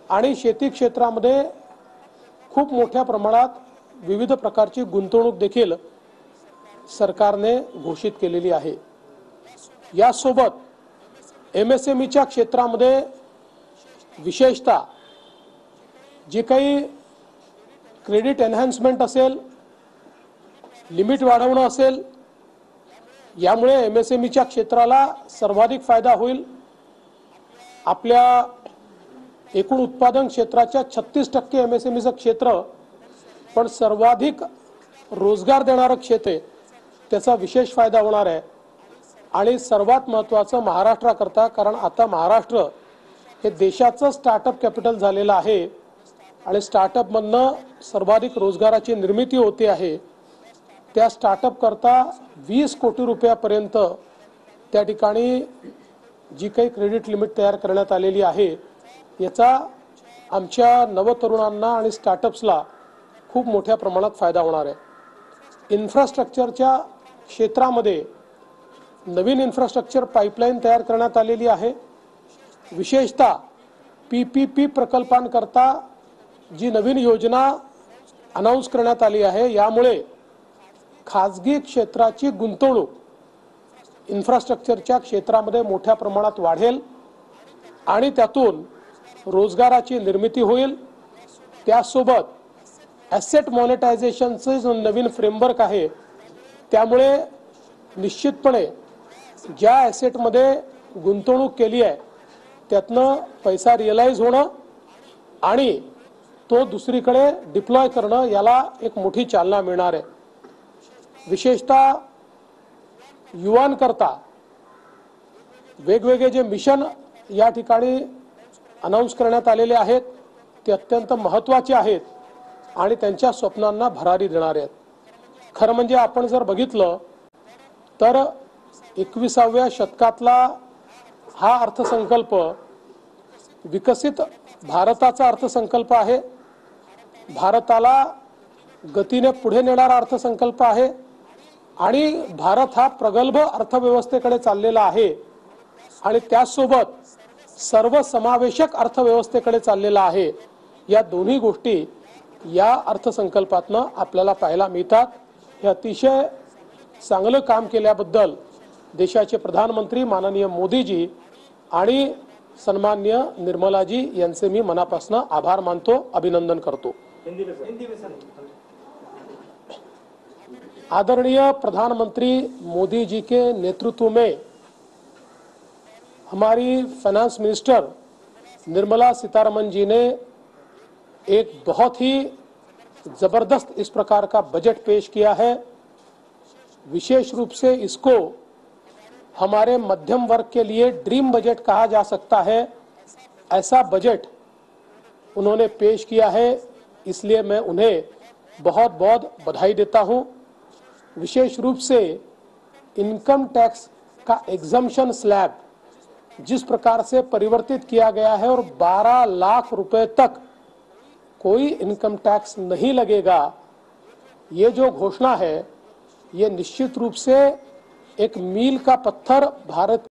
आणि शेती क्षेत्रामध्ये खूप मोठ्या प्रमाणात विविध प्रकारची गुंतवणूक देखील सरकारने घोषित केलेली आहे। यासोबत एमएसएमईच्या क्षेत्रामध्ये विशेषतः जे काही क्रेडिट एनहान्समेंट असेल, लिमिट वाढवणं असेल, यामुळे एमएसएमईच्या क्षेत्राला सर्वाधिक फायदा होईल। आपल्या एकूण उत्पादन क्षेत्राच्या 36% एमएसएमईचं क्षेत्र पण सर्वाधिक रोजगार देणारं क्षेत्र आहे, त्याचा विशेष फायदा होणार आहे। आणि सर्वात महत्त्वाचं महाराष्ट्राकरता, कारण आता महाराष्ट्र हे देशाचं स्टार्टअप कॅपिटल झालेलं आहे आणि स्टार्टअपमधनं सर्वाधिक रोजगाराची निर्मिती होते आहे। त्या स्टार्टअप करता 20 कोटी रुपयापर्यंत त्या ठिकाणी जी काही क्रेडिट लिमिट तयार करण्यात आलेली आहे, याचा आमच्या नवतरुणांना आणि स्टार्टअप्सला खूप मोठ्या प्रमाणात फायदा होणार आहे। इन्फ्रास्ट्रक्चरच्या क्षेत्रामध्ये नवीन इन्फ्रास्ट्रक्चर पाइपलाइन तयार करण्यात आलेली आहे। विशेषतः पीपीपी प्रकल्पांकरता जी नवीन योजना अनाउन्स करण्यात आली आहे, यामुळे खाजगी क्षेत्राची गुंतवणूक इन्फ्रास्ट्रक्चरच्या क्षेत्रामध्ये मोठ्या प्रमाणात वाढेल आणि त्यातून रोजगाराची निर्मिती होईल। त्यासोबत ॲसेट मॉनिटायझेशनचं जो नवीन फ्रेमवर्क आहे, त्यामुळे निश्चितपणे ज्या ॲसेटमध्ये गुंतवणूक केली आहे त्यातनं पैसा रिअलाइज होणं आणि तो दुसरीकडे डिप्लॉय करणं, याला एक मोठी चालना मिळणार आहे। विशेषतः युवांकरता वेगवेगळे जे मिशन या ठिकाणी अनाउन्स करण्यात आलेले आहेत, ते अत्यंत महत्त्वाचे आहेत आणि त्यांच्या स्वप्नांना भरारी देणारे आहेत। खरं म्हणजे आपण जर बघितलं तर 21व्या शतकातला हा अर्थसंकल्प विकसित भारताचा अर्थसंकल्प आहे। भारताला गतीने पुढे नेणारा अर्थसंकल्प आहे आणि भारत हा प्रगल्भ अर्थव्यवस्थेकडे चाललेला आहे आणि त्यासोबत सर्वसमावेशक अर्थव्यवस्थेकडे चाललेला आहे। या दोन्ही गोष्टी या अर्थसंकल्पातनं आपल्याला पाहायला मिळतात। हे अतिशय चांगलं काम केल्याबद्दल देशाचे प्रधानमंत्री माननीय मोदीजी आणि सन्माननीय निर्मलाजी यांचे मी मनापासून आभार मानतो, अभिनंदन करतो। आदरणीय प्रधानमंत्री मोदी जी के नेतृत्व में हमारी फाइनेंस मिनिस्टर निर्मला सीतारमण जी ने एक बहुत ही जबरदस्त इस प्रकार का बजट पेश किया है। विशेष रूप से इसको हमारे मध्यम वर्ग के लिए ड्रीम बजट कहा जा सकता है। ऐसा बजट उन्होंने पेश किया है, इसलिए मैं उन्हें बहुत बहुत बधाई देता हूं। विशेष रूप से इनकम टैक्स का एग्जम्पशन स्लैब जिस प्रकार से परिवर्तित किया गया है और 12 लाख रुपए तक कोई इनकम टैक्स नहीं लगेगा, ये जो घोषणा है ये निश्चित रूप से एक मील का पत्थर भारत